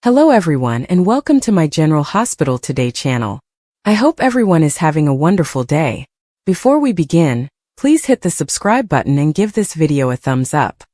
Hello everyone and welcome to my General Hospital Today channel. I hope everyone is having a wonderful day. Before we begin, please hit the subscribe button and give this video a thumbs up.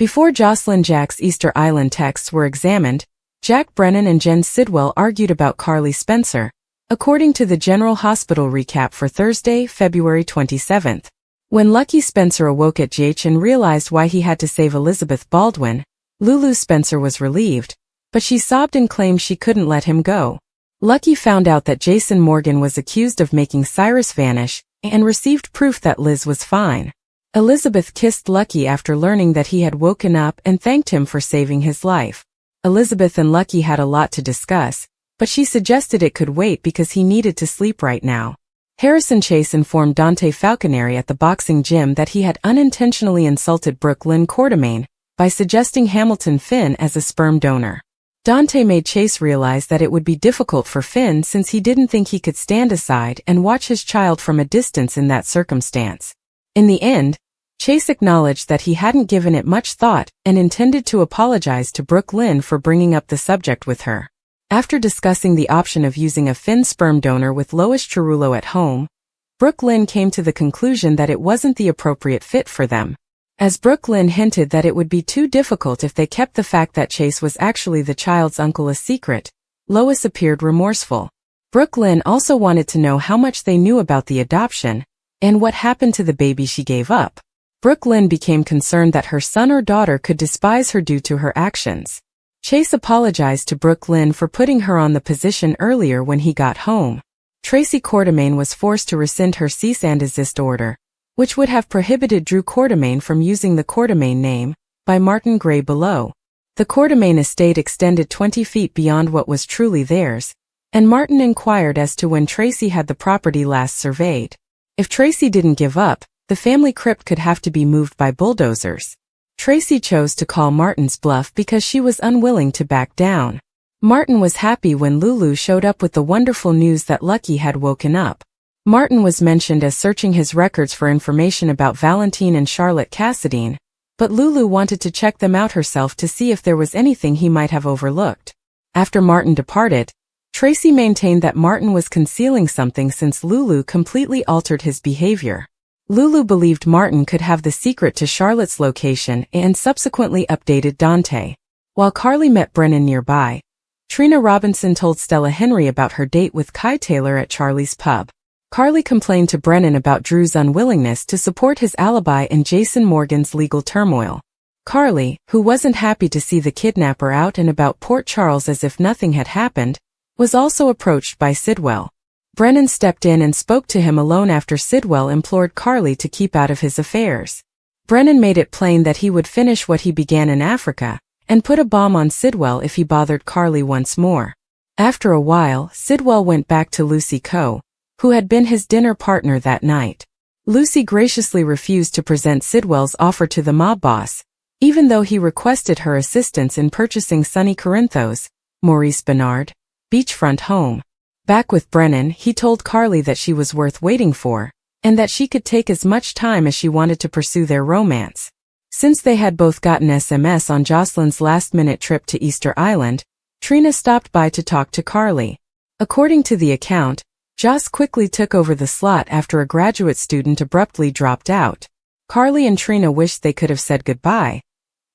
Before Jocelyn Jack's Easter Island texts were examined, Jack Brennan and Jen Sidwell argued about Carly Spencer, according to the General Hospital recap for Thursday, February 27th. When Lucky Spencer awoke at GH and realized why he had to save Elizabeth Baldwin, Lulu Spencer was relieved, but she sobbed and claimed she couldn't let him go. Lucky found out that Jason Morgan was accused of making Cyrus vanish and received proof that Liz was fine. Elizabeth kissed Lucky after learning that he had woken up and thanked him for saving his life. Elizabeth and Lucky had a lot to discuss, but she suggested it could wait because he needed to sleep right now. Harrison Chase informed Dante Falconeri at the boxing gym that he had unintentionally insulted Brooke Lynn Quartermaine by suggesting Hamilton Finn as a sperm donor. Dante made Chase realize that it would be difficult for Finn since he didn't think he could stand aside and watch his child from a distance in that circumstance. In the end, Chase acknowledged that he hadn't given it much thought and intended to apologize to Brooke Lynn for bringing up the subject with her. After discussing the option of using a Finn sperm donor with Lois Cerullo at home, Brooke Lynn came to the conclusion that it wasn't the appropriate fit for them. As Brooke Lynn hinted that it would be too difficult if they kept the fact that Chase was actually the child's uncle a secret, Lois appeared remorseful. Brooke Lynn also wanted to know how much they knew about the adoption and what happened to the baby she gave up. Brooke Lynn became concerned that her son or daughter could despise her due to her actions. Chase apologized to Brooke Lynn for putting her on the position earlier when he got home. Tracy Quartermaine was forced to rescind her cease and desist order, which would have prohibited Drew Quartermaine from using the Quartermaine name, by Martin Gray below. The Quartermaine estate extended 20 feet beyond what was truly theirs, and Martin inquired as to when Tracy had the property last surveyed. If Tracy didn't give up, the family crypt could have to be moved by bulldozers. Tracy chose to call Martin's bluff because she was unwilling to back down. Martin was happy when Lulu showed up with the wonderful news that Lucky had woken up. Martin was mentioned as searching his records for information about Valentine and Charlotte Cassadine, but Lulu wanted to check them out herself to see if there was anything he might have overlooked. After Martin departed, Tracy maintained that Martin was concealing something since Lulu completely altered his behavior. Lulu believed Martin could have the secret to Charlotte's location and subsequently updated Dante. While Carly met Brennan nearby, Trina Robinson told Stella Henry about her date with Kai Taylor at Charlie's pub. Carly complained to Brennan about Drew's unwillingness to support his alibi and Jason Morgan's legal turmoil. Carly, who wasn't happy to see the kidnapper out and about Port Charles as if nothing had happened, was also approached by Sidwell. Brennan stepped in and spoke to him alone after Sidwell implored Carly to keep out of his affairs. Brennan made it plain that he would finish what he began in Africa, and put a bomb on Sidwell if he bothered Carly once more. After a while, Sidwell went back to Lucy Coe, who had been his dinner partner that night. Lucy graciously refused to present Sidwell's offer to the mob boss, even though he requested her assistance in purchasing Sonny Corinthos, Maurice Bernard, beachfront home. Back with Brennan, he told Carly that she was worth waiting for, and that she could take as much time as she wanted to pursue their romance. Since they had both gotten SMS on Jocelyn's last-minute trip to Easter Island, Trina stopped by to talk to Carly. According to the account, Joss quickly took over the slot after a graduate student abruptly dropped out. Carly and Trina wished they could have said goodbye,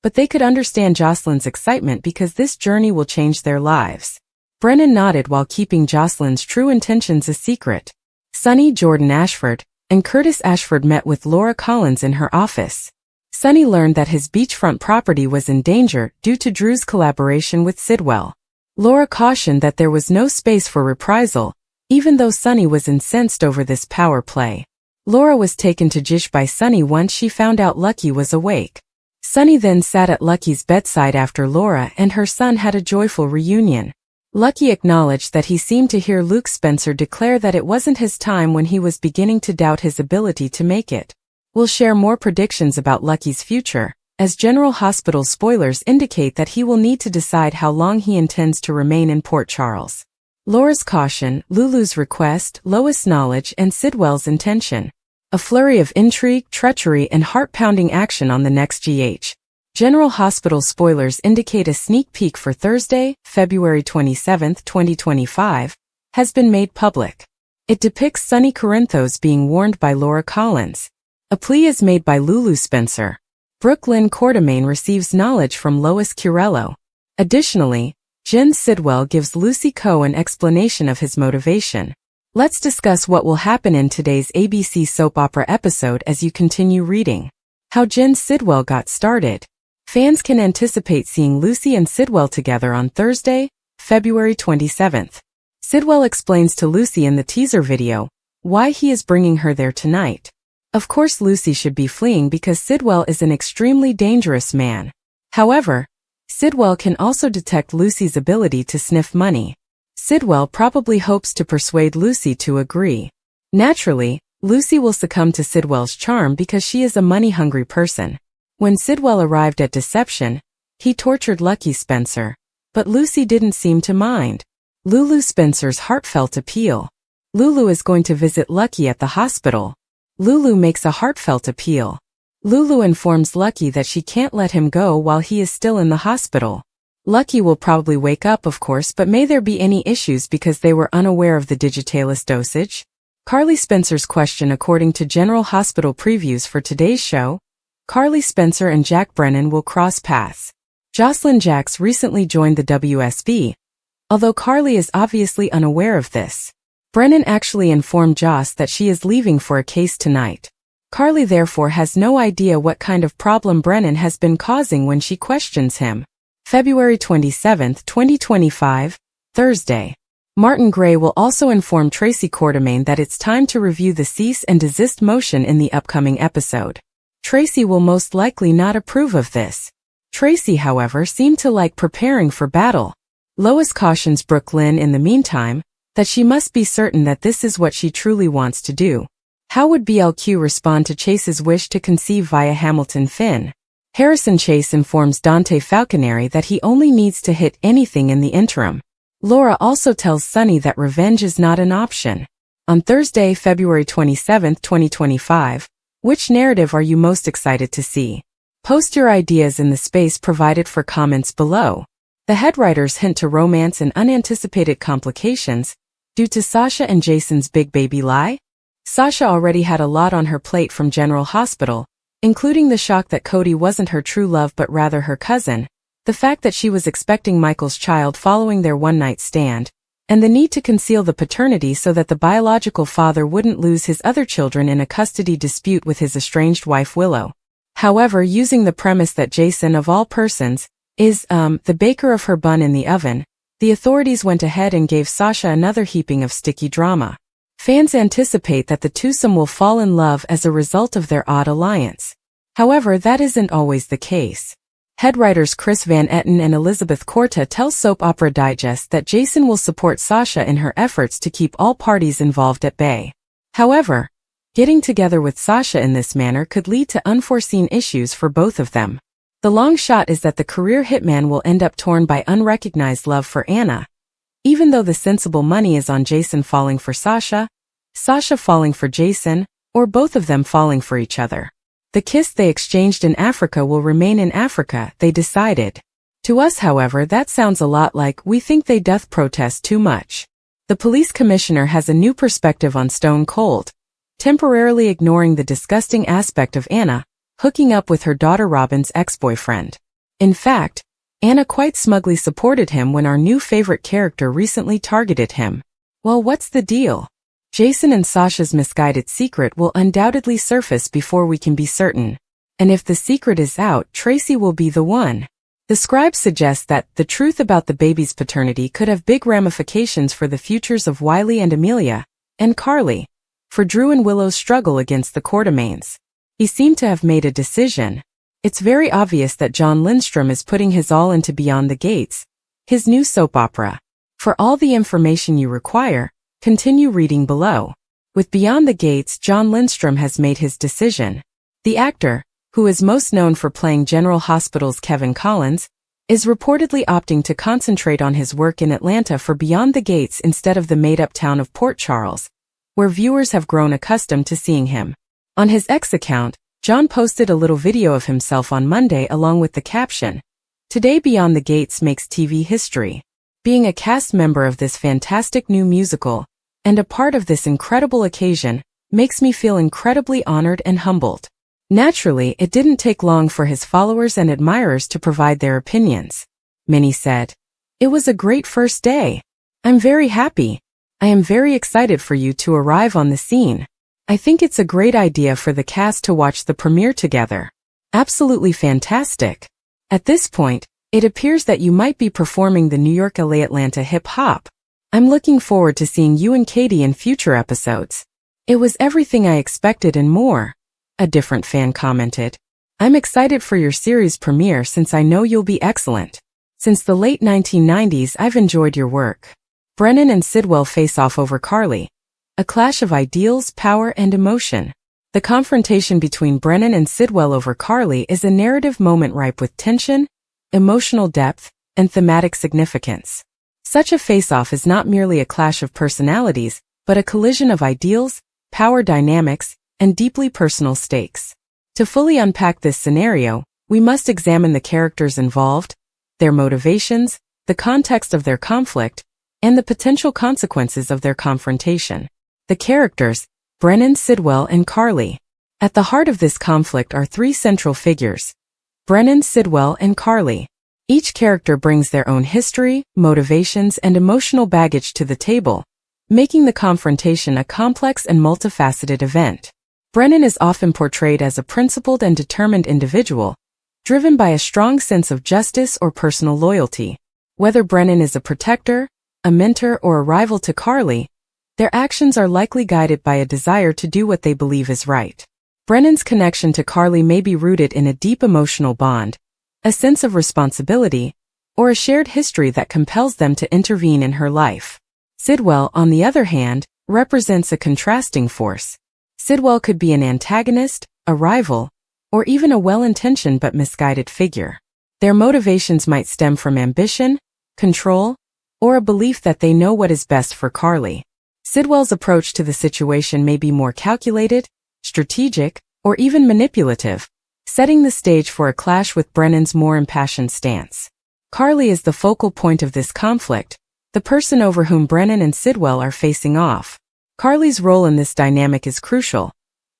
but they could understand Jocelyn's excitement because this journey will change their lives. Brennan nodded while keeping Jocelyn's true intentions a secret. Sonny Jordan Ashford and Curtis Ashford met with Laura Collins in her office. Sonny learned that his beachfront property was in danger due to Drew's collaboration with Sidwell. Laura cautioned that there was no space for reprisal, even though Sonny was incensed over this power play. Laura was taken to Jish by Sonny once she found out Lucky was awake. Sonny then sat at Lucky's bedside after Laura and her son had a joyful reunion. Lucky acknowledged that he seemed to hear Luke Spencer declare that it wasn't his time when he was beginning to doubt his ability to make it. We'll share more predictions about Lucky's future, as General Hospital spoilers indicate that he will need to decide how long he intends to remain in Port Charles. Laura's caution, Lulu's request, Lois' knowledge, and Sidwell's intention. A flurry of intrigue, treachery, and heart-pounding action on the next GH. General Hospital spoilers indicate a sneak peek for Thursday, February 27, 2025, has been made public. It depicts Sonny Corinthos being warned by Laura Collins. A plea is made by Lulu Spencer. Brooke Lynn Quartermain receives knowledge from Lois Curello. Additionally, Jen Sidwell gives Lucy Coe an explanation of his motivation. Let's discuss what will happen in today's ABC soap opera episode as you continue reading. How Jen Sidwell got started. Fans can anticipate seeing Lucy and Sidwell together on Thursday, February 27th. Sidwell explains to Lucy in the teaser video why he is bringing her there tonight. Of course, Lucy should be fleeing because Sidwell is an extremely dangerous man. However, Sidwell can also detect Lucy's ability to sniff money. Sidwell probably hopes to persuade Lucy to agree. Naturally, Lucy will succumb to Sidwell's charm because she is a money-hungry person. When Sidwell arrived at Deception, he tortured Lucky Spencer, but Lucy didn't seem to mind. Lulu Spencer's heartfelt appeal. Lulu is going to visit Lucky at the hospital. Lulu makes a heartfelt appeal. Lulu informs Lucky that she can't let him go while he is still in the hospital. Lucky will probably wake up, of course, but may there be any issues because they were unaware of the digitalis dosage? Carly Spencer's question. According to General Hospital previews for today's show, Carly Spencer and Jack Brennan will cross paths. Jocelyn Jacks recently joined the WSB, although Carly is obviously unaware of this. Brennan actually informed Joss that she is leaving for a case tonight. Carly therefore has no idea what kind of problem Brennan has been causing when she questions him. February 27, 2025, Thursday. Martin Gray will also inform Tracy Quartermain that it's time to review the cease and desist motion in the upcoming episode. Tracy will most likely not approve of this. Tracy, however, seemed to like preparing for battle. Lois cautions Brooke Lynn in the meantime that she must be certain that this is what she truly wants to do. How would BLQ respond to Chase's wish to conceive via Hamilton Finn? Harrison Chase informs Dante Falconeri that he only needs to hit anything in the interim. Laura also tells Sonny that revenge is not an option. On Thursday, February 27, 2025, which narrative are you most excited to see? Post your ideas in the space provided for comments below. The head writers hint to romance and unanticipated complications due to Sasha and Jason's big baby lie. Sasha already had a lot on her plate from General Hospital, including the shock that Cody wasn't her true love but rather her cousin, the fact that she was expecting Michael's child following their one-night stand, and the need to conceal the paternity so that the biological father wouldn't lose his other children in a custody dispute with his estranged wife Willow. However, using the premise that Jason, of all persons, is, the baker of her bun in the oven, the authorities went ahead and gave Sasha another heaping of sticky drama. Fans anticipate that the twosome will fall in love as a result of their odd alliance. However, that isn't always the case. Head writers Chris Van Etten and Elizabeth Corta tell Soap Opera Digest that Jason will support Sasha in her efforts to keep all parties involved at bay. However, getting together with Sasha in this manner could lead to unforeseen issues for both of them. The long shot is that the career hitman will end up torn by unrecognized love for Anna. Even though the sensible money is on Jason falling for Sasha, Sasha falling for Jason, or both of them falling for each other. The kiss they exchanged in Africa will remain in Africa, they decided. To us, however, that sounds a lot like we think they doth protest too much. The police commissioner has a new perspective on Stone Cold, temporarily ignoring the disgusting aspect of Anna hooking up with her daughter Robin's ex-boyfriend. In fact, Anna quite smugly supported him when our new favorite character recently targeted him. Well, what's the deal? Jason and Sasha's misguided secret will undoubtedly surface before we can be certain. And if the secret is out, Tracy will be the one. The scribe suggests that the truth about the baby's paternity could have big ramifications for the futures of Wiley and Amelia, and Carly, for Drew and Willow's struggle against the Quartermains. He seemed to have made a decision. It's very obvious that John Lindstrom is putting his all into Beyond the Gates, his new soap opera. For all the information you require, continue reading below. With Beyond the Gates, John Lindstrom has made his decision. The actor, who is most known for playing General Hospital's Kevin Collins, is reportedly opting to concentrate on his work in Atlanta for Beyond the Gates instead of the made-up town of Port Charles, where viewers have grown accustomed to seeing him. On his X account, John posted a little video of himself on Monday along with the caption, "Today Beyond the Gates makes TV history. Being a cast member of this fantastic new musical and a part of this incredible occasion makes me feel incredibly honored and humbled." Naturally, it didn't take long for his followers and admirers to provide their opinions. Many said, "It was a great first day. I'm very happy. I am very excited for you to arrive on the scene. I think it's a great idea for the cast to watch the premiere together. Absolutely fantastic. At this point, it appears that you might be performing the New York LA Atlanta hip hop. I'm looking forward to seeing you and Katie in future episodes. It was everything I expected and more," a different fan commented. "I'm excited for your series premiere since I know you'll be excellent. Since the late 1990s, I've enjoyed your work." Brennan and Sidwell face off over Carly. A clash of ideals, power, and emotion. The confrontation between Brennan and Sidwell over Carly is a narrative moment ripe with tension, emotional depth, and thematic significance. Such a face-off is not merely a clash of personalities, but a collision of ideals, power dynamics, and deeply personal stakes. To fully unpack this scenario, we must examine the characters involved, their motivations, the context of their conflict, and the potential consequences of their confrontation. The characters, Brennan, Sidwell, and Carly. At the heart of this conflict are three central figures: Brennan, Sidwell, and Carly. Each character brings their own history, motivations, and emotional baggage to the table, making the confrontation a complex and multifaceted event. Brennan is often portrayed as a principled and determined individual, driven by a strong sense of justice or personal loyalty. Whether Brennan is a protector, a mentor, or a rival to Carly, their actions are likely guided by a desire to do what they believe is right. Brennan's connection to Carly may be rooted in a deep emotional bond, a sense of responsibility, or a shared history that compels them to intervene in her life. Sidwell, on the other hand, represents a contrasting force. Sidwell could be an antagonist, a rival, or even a well-intentioned but misguided figure. Their motivations might stem from ambition, control, or a belief that they know what is best for Carly. Sidwell's approach to the situation may be more calculated, strategic, or even manipulative, setting the stage for a clash with Brennan's more impassioned stance. Carly is the focal point of this conflict, the person over whom Brennan and Sidwell are facing off. Carly's role in this dynamic is crucial.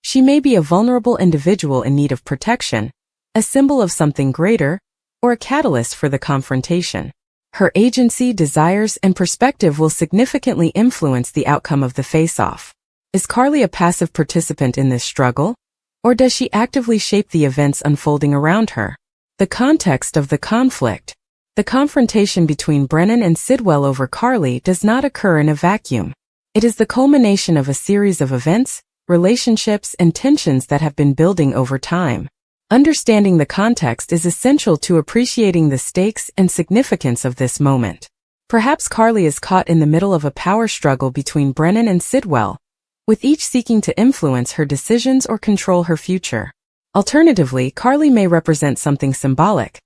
She may be a vulnerable individual in need of protection, a symbol of something greater, or a catalyst for the confrontation. Her agency, desires, and perspective will significantly influence the outcome of the face-off. Is Carly a passive participant in this struggle, or does she actively shape the events unfolding around her? The context of the conflict. The confrontation between Brennan and Sidwell over Carly does not occur in a vacuum. It is the culmination of a series of events, relationships, and tensions that have been building over time. Understanding the context is essential to appreciating the stakes and significance of this moment. Perhaps Carly is caught in the middle of a power struggle between Brennan and Sidwell, with each seeking to influence her decisions or control her future. Alternatively, Carly may represent something symbolic,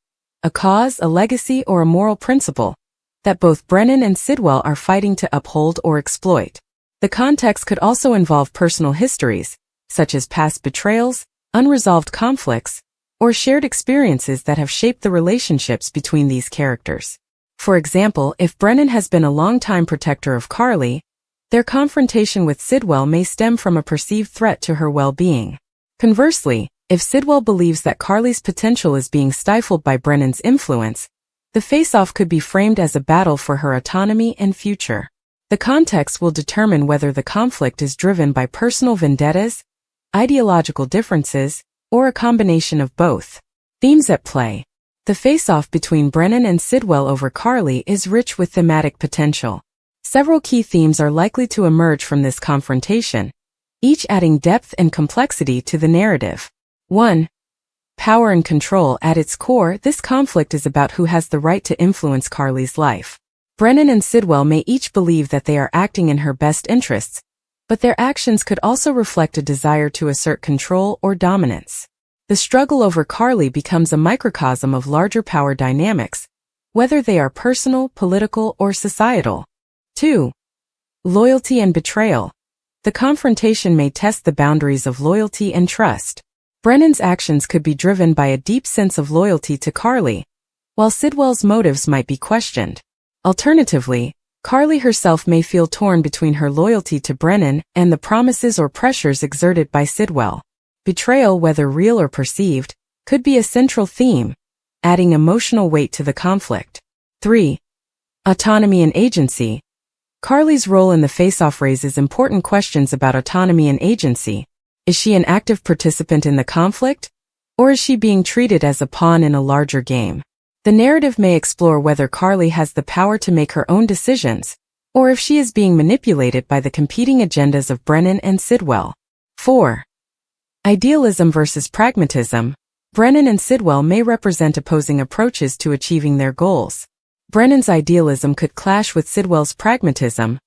a cause, a legacy, or a moral principle that both Brennan and Sidwell are fighting to uphold or exploit. The context could also involve personal histories, such as past betrayals, unresolved conflicts, or shared experiences that have shaped the relationships between these characters. For example, if Brennan has been a longtime protector of Carly, their confrontation with Sidwell may stem from a perceived threat to her well-being. Conversely, if Sidwell believes that Carly's potential is being stifled by Brennan's influence, the face-off could be framed as a battle for her autonomy and future. The context will determine whether the conflict is driven by personal vendettas, ideological differences, or a combination of both. Themes at play. The face-off between Brennan and Sidwell over Carly is rich with thematic potential. Several key themes are likely to emerge from this confrontation, each adding depth and complexity to the narrative. 1. Power and control. At its core, this conflict is about who has the right to influence Carly's life. Brennan and Sidwell may each believe that they are acting in her best interests, but their actions could also reflect a desire to assert control or dominance. The struggle over Carly becomes a microcosm of larger power dynamics, whether they are personal, political, or societal. 2. Loyalty and betrayal. The confrontation may test the boundaries of loyalty and trust. Brennan's actions could be driven by a deep sense of loyalty to Carly, while Sidwell's motives might be questioned. Alternatively, Carly herself may feel torn between her loyalty to Brennan and the promises or pressures exerted by Sidwell. Betrayal, whether real or perceived, could be a central theme, adding emotional weight to the conflict. 3. Autonomy and agency. Carly's role in the face-off raises important questions about autonomy and agency. Is she an active participant in the conflict, or is she being treated as a pawn in a larger game? The narrative may explore whether Carly has the power to make her own decisions, or if she is being manipulated by the competing agendas of Brennan and Sidwell. 4. Idealism versus pragmatism. Brennan and Sidwell may represent opposing approaches to achieving their goals. Brennan's idealism could clash with Sidwell's pragmatism,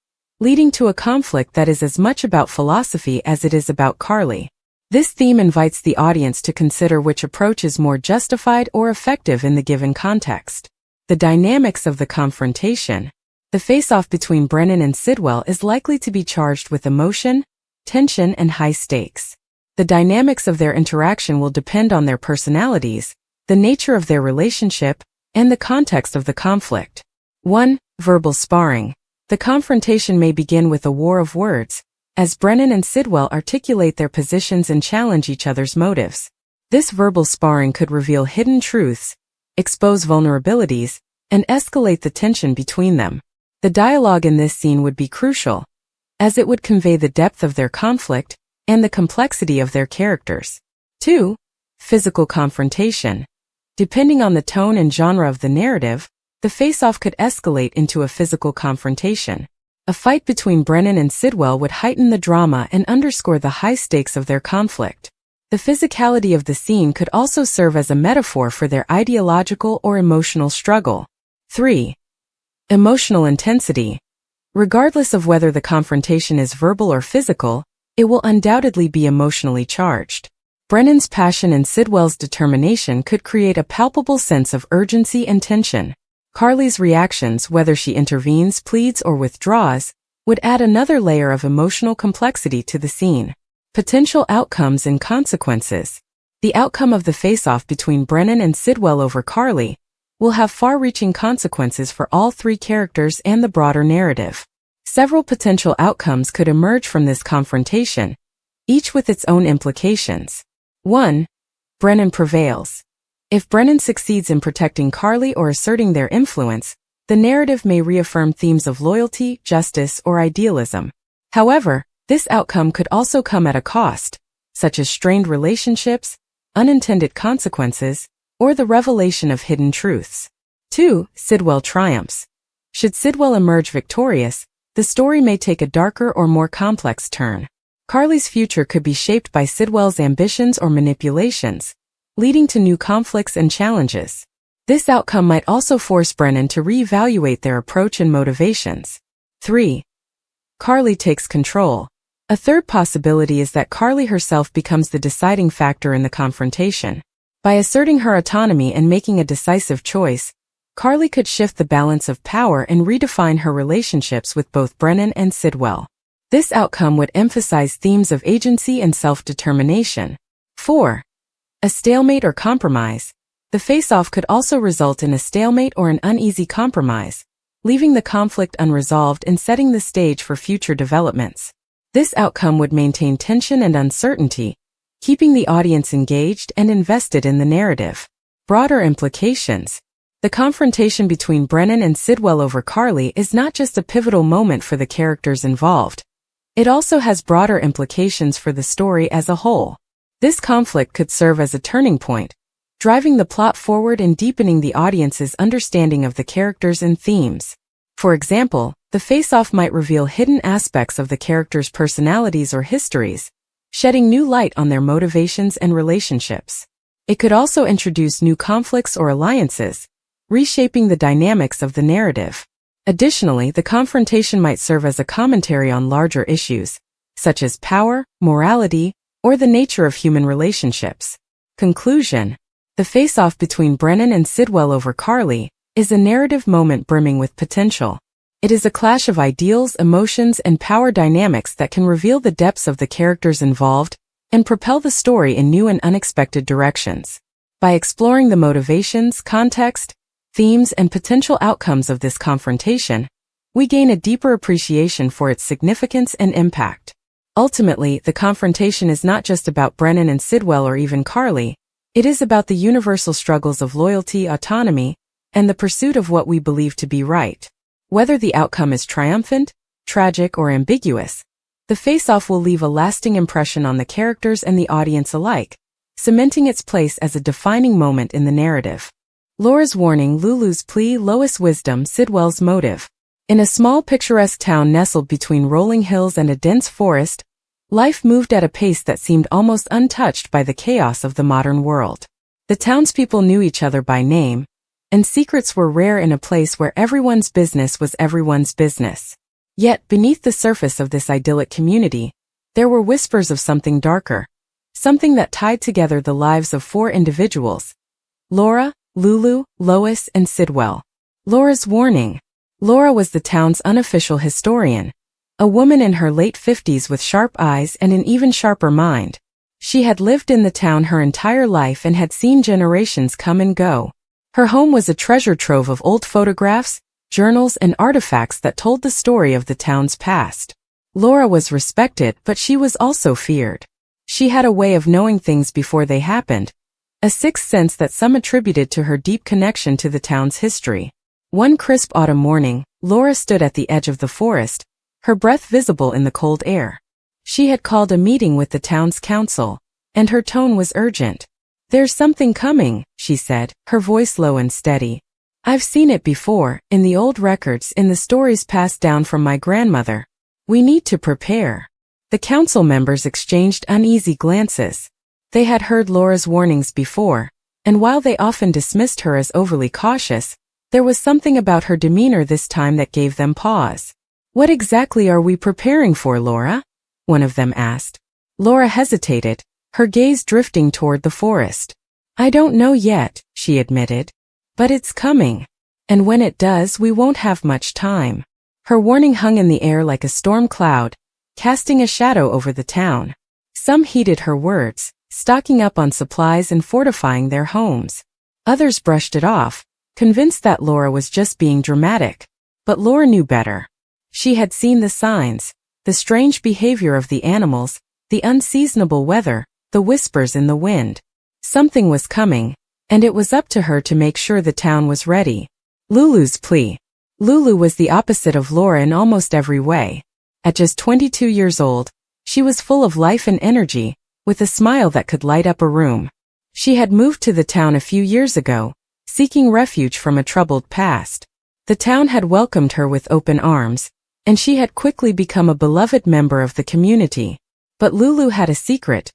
leading to a conflict that is as much about philosophy as it is about Carly. This theme invites the audience to consider which approach is more justified or effective in the given context. The dynamics of the confrontation. The face-off between Brennan and Sidwell is likely to be charged with emotion, tension, and high stakes. The dynamics of their interaction will depend on their personalities, the nature of their relationship, and the context of the conflict. 1. Verbal sparring. The confrontation may begin with a war of words, as Brennan and Sidwell articulate their positions and challenge each other's motives. This verbal sparring could reveal hidden truths, expose vulnerabilities, and escalate the tension between them. The dialogue in this scene would be crucial, as it would convey the depth of their conflict and the complexity of their characters. 2. Physical confrontation. Depending on the tone and genre of the narrative, the face-off could escalate into a physical confrontation. A fight between Brennan and Sidwell would heighten the drama and underscore the high stakes of their conflict. The physicality of the scene could also serve as a metaphor for their ideological or emotional struggle. 3. Emotional intensity. Regardless of whether the confrontation is verbal or physical, it will undoubtedly be emotionally charged. Brennan's passion and Sidwell's determination could create a palpable sense of urgency and tension. Carly's reactions, whether she intervenes, pleads, or withdraws, would add another layer of emotional complexity to the scene. Potential outcomes and consequences. The outcome of the face-off between Brennan and Sidwell over Carly will have far-reaching consequences for all three characters and the broader narrative. Several potential outcomes could emerge from this confrontation, each with its own implications. 1. Brennan prevails. If Brennan succeeds in protecting Carly or asserting their influence, the narrative may reaffirm themes of loyalty, justice, or idealism. However, this outcome could also come at a cost, such as strained relationships, unintended consequences, or the revelation of hidden truths. 2. Sidwell triumphs. Should Sidwell emerge victorious, the story may take a darker or more complex turn. Carly's future could be shaped by Sidwell's ambitions or manipulations, leading to new conflicts and challenges. This outcome might also force Brennan to reevaluate their approach and motivations. 3. Carly takes control. A third possibility is that Carly herself becomes the deciding factor in the confrontation. By asserting her autonomy and making a decisive choice, Carly could shift the balance of power and redefine her relationships with both Brennan and Sidwell. This outcome would emphasize themes of agency and self-determination. 4. A stalemate or compromise. The face-off could also result in a stalemate or an uneasy compromise, leaving the conflict unresolved and setting the stage for future developments. This outcome would maintain tension and uncertainty, keeping the audience engaged and invested in the narrative. Broader implications. The confrontation between Brennan and Sidwell over Carly is not just a pivotal moment for the characters involved. It also has broader implications for the story as a whole. This conflict could serve as a turning point, driving the plot forward and deepening the audience's understanding of the characters and themes. For example, the face-off might reveal hidden aspects of the characters' personalities or histories, shedding new light on their motivations and relationships. It could also introduce new conflicts or alliances, reshaping the dynamics of the narrative. Additionally, the confrontation might serve as a commentary on larger issues, such as power, morality, or the nature of human relationships. Conclusion. The face-off between Brennan and Sidwell over Carly is a narrative moment brimming with potential. It is a clash of ideals, emotions, and power dynamics that can reveal the depths of the characters involved and propel the story in new and unexpected directions. By exploring the motivations, context, themes, and potential outcomes of this confrontation, we gain a deeper appreciation for its significance and impact. Ultimately, the confrontation is not just about Brennan and Sidwell or even Carly. It is about the universal struggles of loyalty, autonomy, and the pursuit of what we believe to be right. Whether the outcome is triumphant, tragic, or ambiguous, the face-off will leave a lasting impression on the characters and the audience alike, cementing its place as a defining moment in the narrative. Laura's warning, Lulu's plea, Lois' wisdom, Sidwell's motive. In a small picturesque town nestled between rolling hills and a dense forest, life moved at a pace that seemed almost untouched by the chaos of the modern world. The townspeople knew each other by name, and secrets were rare in a place where everyone's business was everyone's business. Yet, beneath the surface of this idyllic community, there were whispers of something darker, something that tied together the lives of 4 individuals: Laura, Lulu, Lois, and Sidwell. Laura's warning. Laura was the town's unofficial historian, a woman in her late 50s with sharp eyes and an even sharper mind. She had lived in the town her entire life and had seen generations come and go. Her home was a treasure trove of old photographs, journals, and artifacts that told the story of the town's past. Laura was respected, but she was also feared. She had a way of knowing things before they happened, a sixth sense that some attributed to her deep connection to the town's history. One crisp autumn morning, Laura stood at the edge of the forest, her breath visible in the cold air. She had called a meeting with the town's council, and her tone was urgent. "There's something coming," she said, her voice low and steady. "I've seen it before, in the old records, in the stories passed down from my grandmother. We need to prepare." The council members exchanged uneasy glances. They had heard Laura's warnings before, and while they often dismissed her as overly cautious, there was something about her demeanor this time that gave them pause. "What exactly are we preparing for, Laura?" one of them asked. Laura hesitated, her gaze drifting toward the forest. "I don't know yet," she admitted. "But it's coming. And when it does, we won't have much time." Her warning hung in the air like a storm cloud, casting a shadow over the town. Some heeded her words, stocking up on supplies and fortifying their homes. Others brushed it off, convinced that Laura was just being dramatic. But Laura knew better. She had seen the signs, the strange behavior of the animals, the unseasonable weather, the whispers in the wind. Something was coming, and it was up to her to make sure the town was ready. Lulu's plea. Lulu was the opposite of Laura in almost every way. At just 22 years old, she was full of life and energy, with a smile that could light up a room. She had moved to the town a few years ago, seeking refuge from a troubled past. The town had welcomed her with open arms, and she had quickly become a beloved member of the community. But Lulu had a secret,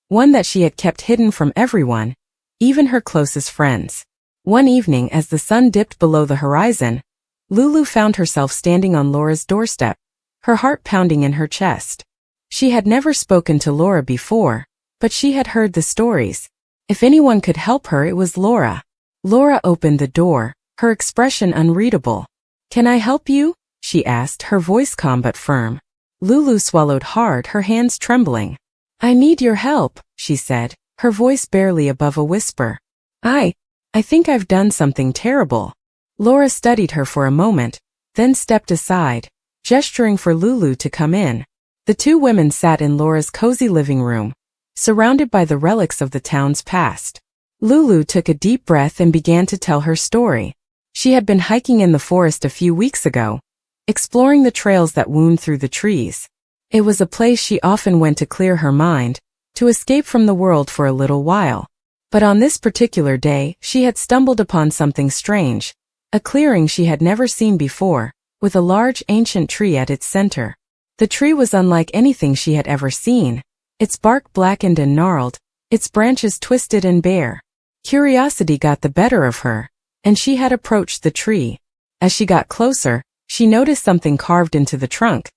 one that she had kept hidden from everyone, even her closest friends. One evening, as the sun dipped below the horizon, Lulu found herself standing on Laura's doorstep, her heart pounding in her chest. She had never spoken to Laura before, but she had heard the stories. If anyone could help her, it was Laura. Laura opened the door, her expression unreadable. "Can I help you?" she asked, her voice calm but firm. Lulu swallowed hard, her hands trembling. "I need your help," she said, her voice barely above a whisper. I think I've done something terrible." Laura studied her for a moment, then stepped aside, gesturing for Lulu to come in. The 2 women sat in Laura's cozy living room, surrounded by the relics of the town's past. Lulu took a deep breath and began to tell her story. She had been hiking in the forest a few weeks ago, exploring the trails that wound through the trees. It was a place she often went to clear her mind, to escape from the world for a little while. But on this particular day, she had stumbled upon something strange, a clearing she had never seen before, with a large ancient tree at its center. The tree was unlike anything she had ever seen, its bark blackened and gnarled, its branches twisted and bare. Curiosity got the better of her, and she had approached the tree. As she got closer, she noticed something carved into the trunk,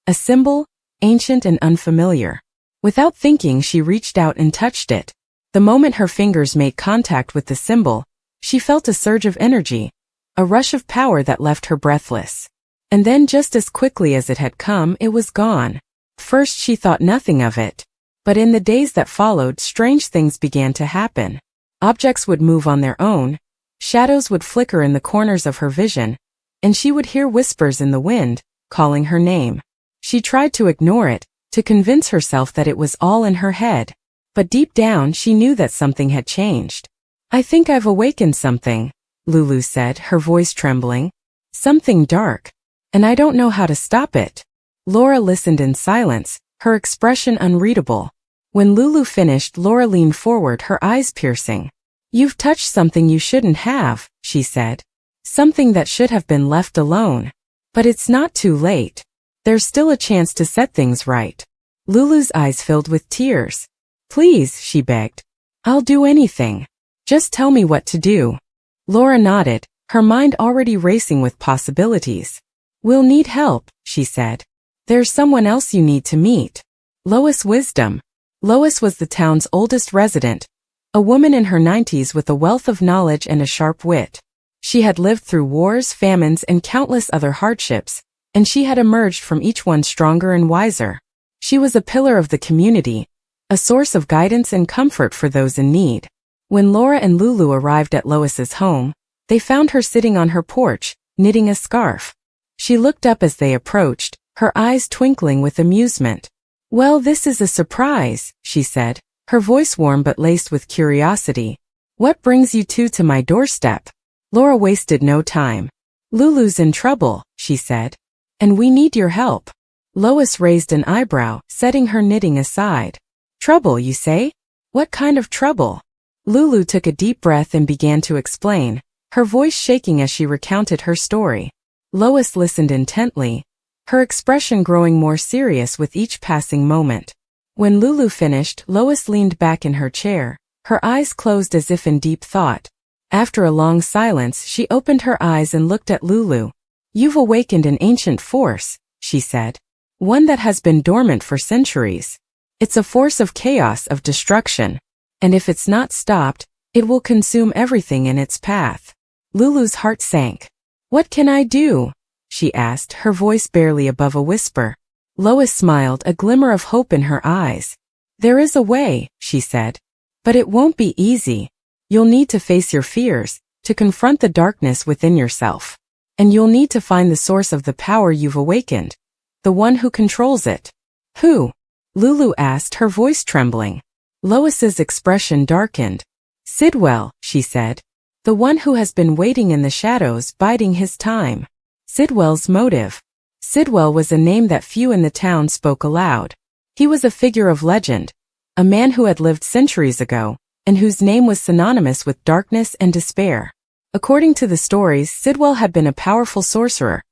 a symbol, ancient and unfamiliar. Without thinking, she reached out and touched it. The moment her fingers made contact with the symbol, she felt a surge of energy, a rush of power that left her breathless. And then, just as quickly as it had come, it was gone. First she thought nothing of it. But in the days that followed, strange things began to happen. Objects would move on their own, shadows would flicker in the corners of her vision, and she would hear whispers in the wind, calling her name. She tried to ignore it, to convince herself that it was all in her head. But deep down she knew that something had changed. "I think I've awakened something," Lulu said, her voice trembling. "Something dark. And I don't know how to stop it." Laura listened in silence, her expression unreadable. When Lulu finished, Laura leaned forward, her eyes piercing. "You've touched something you shouldn't have," she said. "Something that should have been left alone. But it's not too late. There's still a chance to set things right." Lulu's eyes filled with tears. "Please," she begged. "I'll do anything. Just tell me what to do." Laura nodded, her mind already racing with possibilities. "We'll need help," she said. "There's someone else you need to meet. Lois Wisdom." Lois was the town's oldest resident, a woman in her 90s with a wealth of knowledge and a sharp wit. She had lived through wars, famines, and countless other hardships, and she had emerged from each one stronger and wiser. She was a pillar of the community, a source of guidance and comfort for those in need. When Laura and Lulu arrived at Lois's home, they found her sitting on her porch, knitting a scarf. She looked up as they approached, her eyes twinkling with amusement. "Well, this is a surprise," she said, her voice warm but laced with curiosity. "What brings you two to my doorstep?" Laura wasted no time. "Lulu's in trouble," she said. "And we need your help." Lois raised an eyebrow, setting her knitting aside. "Trouble, you say? What kind of trouble?" Lulu took a deep breath and began to explain, her voice shaking as she recounted her story. Lois listened intently, her expression growing more serious with each passing moment. When Lulu finished, Lois leaned back in her chair, her eyes closed as if in deep thought. After a long silence, she opened her eyes and looked at Lulu. "You've awakened an ancient force," she said. "One that has been dormant for centuries. It's a force of chaos, of destruction. And if it's not stopped, it will consume everything in its path." Lulu's heart sank. "What can I do?" she asked, her voice barely above a whisper. Lois smiled, a glimmer of hope in her eyes. "There is a way," she said. "But it won't be easy. You'll need to face your fears, to confront the darkness within yourself. And you'll need to find the source of the power you've awakened, the one who controls it." "Who?" Lulu asked, her voice trembling. Lois's expression darkened. "Sidwell," she said. "The one who has been waiting in the shadows, biding his time." Sidwell's motive. Sidwell was a name that few in the town spoke aloud. He was a figure of legend, a man who had lived centuries ago, and whose name was synonymous with darkness and despair. According to the stories, Sidwell had been a powerful sorcerer,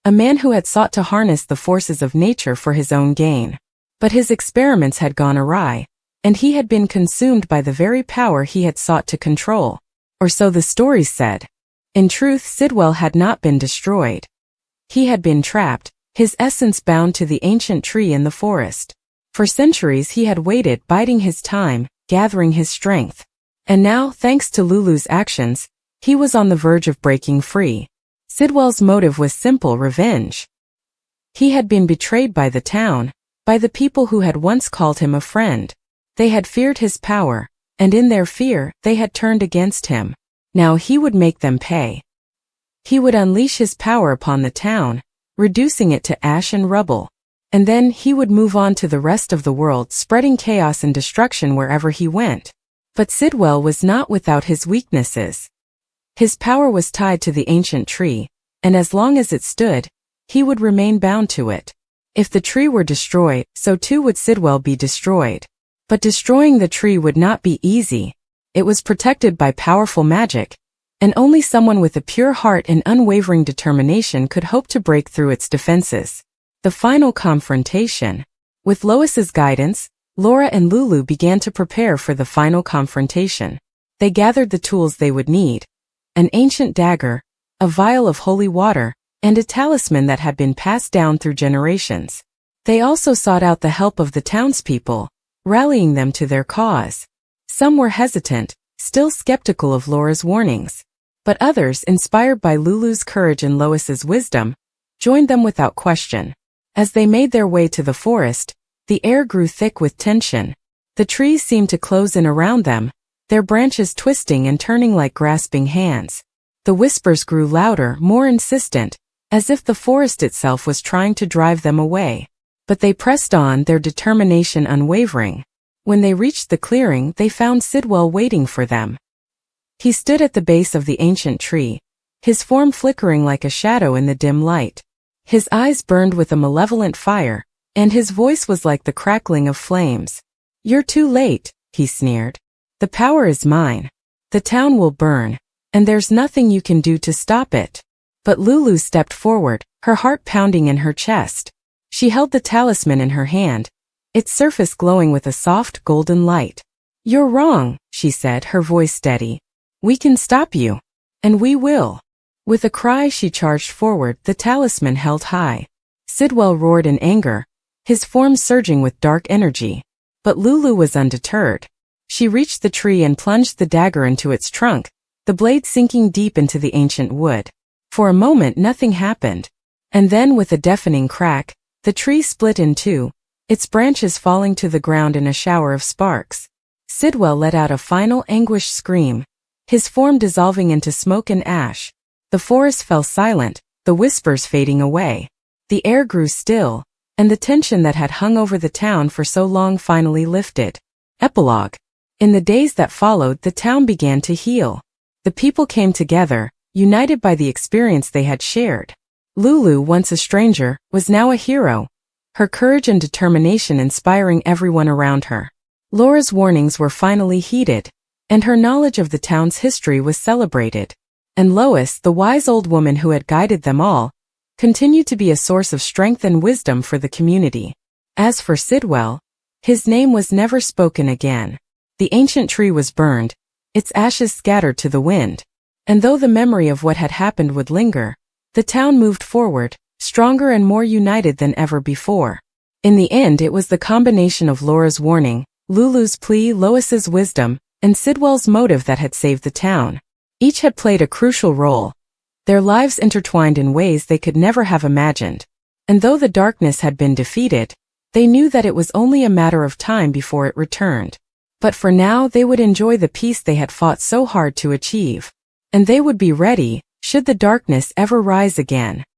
a man who had sought to harness the forces of nature for his own gain. But his experiments had gone awry, and he had been consumed by the very power he had sought to control. Or so the stories said. In truth, Sidwell had not been destroyed. He had been trapped, his essence bound to the ancient tree in the forest. For centuries he had waited, biding his time, gathering his strength. And now, thanks to Lulu's actions, he was on the verge of breaking free. Sidwell's motive was simple: revenge. He had been betrayed by the town, by the people who had once called him a friend. They had feared his power, and in their fear, they had turned against him. Now he would make them pay. He would unleash his power upon the town, reducing it to ash and rubble. And then he would move on to the rest of the world, spreading chaos and destruction wherever he went. But Sidwell was not without his weaknesses. His power was tied to the ancient tree, and as long as it stood, he would remain bound to it. If the tree were destroyed, so too would Sidwell be destroyed. But destroying the tree would not be easy. It was protected by powerful magic, and only someone with a pure heart and unwavering determination could hope to break through its defenses. The final confrontation. With Lois's guidance, Laura and Lulu began to prepare for the final confrontation. They gathered the tools they would need: an ancient dagger, a vial of holy water, and a talisman that had been passed down through generations. They also sought out the help of the townspeople, rallying them to their cause. Some were hesitant, still skeptical of Laura's warnings. But others, inspired by Lulu's courage and Lois's wisdom, joined them without question. As they made their way to the forest, The air grew thick with tension. The trees seemed to close in around them, their branches twisting and turning like grasping hands. The whispers grew louder, more insistent, as if the forest itself was trying to drive them away. But they pressed on, their determination unwavering. When they reached the clearing, they found Sidwell waiting for them. He stood at the base of the ancient tree, his form flickering like a shadow in the dim light. His eyes burned with a malevolent fire, and his voice was like the crackling of flames. "You're too late," he sneered. "The power is mine. The town will burn, and there's nothing you can do to stop it." But Lulu stepped forward, her heart pounding in her chest. She held the talisman in her hand, its surface glowing with a soft, golden light. "You're wrong," she said, her voice steady. "We can stop you. And we will." With a cry she charged forward, the talisman held high. Sidwell roared in anger, his form surging with dark energy. But Lulu was undeterred. She reached the tree and plunged the dagger into its trunk, the blade sinking deep into the ancient wood. For a moment nothing happened. And then with a deafening crack, the tree split in two, its branches falling to the ground in a shower of sparks. Sidwell let out a final anguished scream, his form dissolving into smoke and ash. The forest fell silent, the whispers fading away. The air grew still, and the tension that had hung over the town for so long finally lifted. Epilogue. In the days that followed, the town began to heal. The people came together, united by the experience they had shared. Lulu, once a stranger, was now a hero, her courage and determination inspiring everyone around her. Laura's warnings were finally heeded, and her knowledge of the town's history was celebrated. And Lois, the wise old woman who had guided them all, continued to be a source of strength and wisdom for the community. As for Sidwell, his name was never spoken again. The ancient tree was burned, its ashes scattered to the wind. And though the memory of what had happened would linger, the town moved forward, stronger and more united than ever before. In the end, it was the combination of Laura's warning, Lulu's plea, Lois's wisdom, and Sidwell's motive that had saved the town. Each had played a crucial role, their lives intertwined in ways they could never have imagined. And though the darkness had been defeated, they knew that it was only a matter of time before it returned. But for now they would enjoy the peace they had fought so hard to achieve. And they would be ready, should the darkness ever rise again.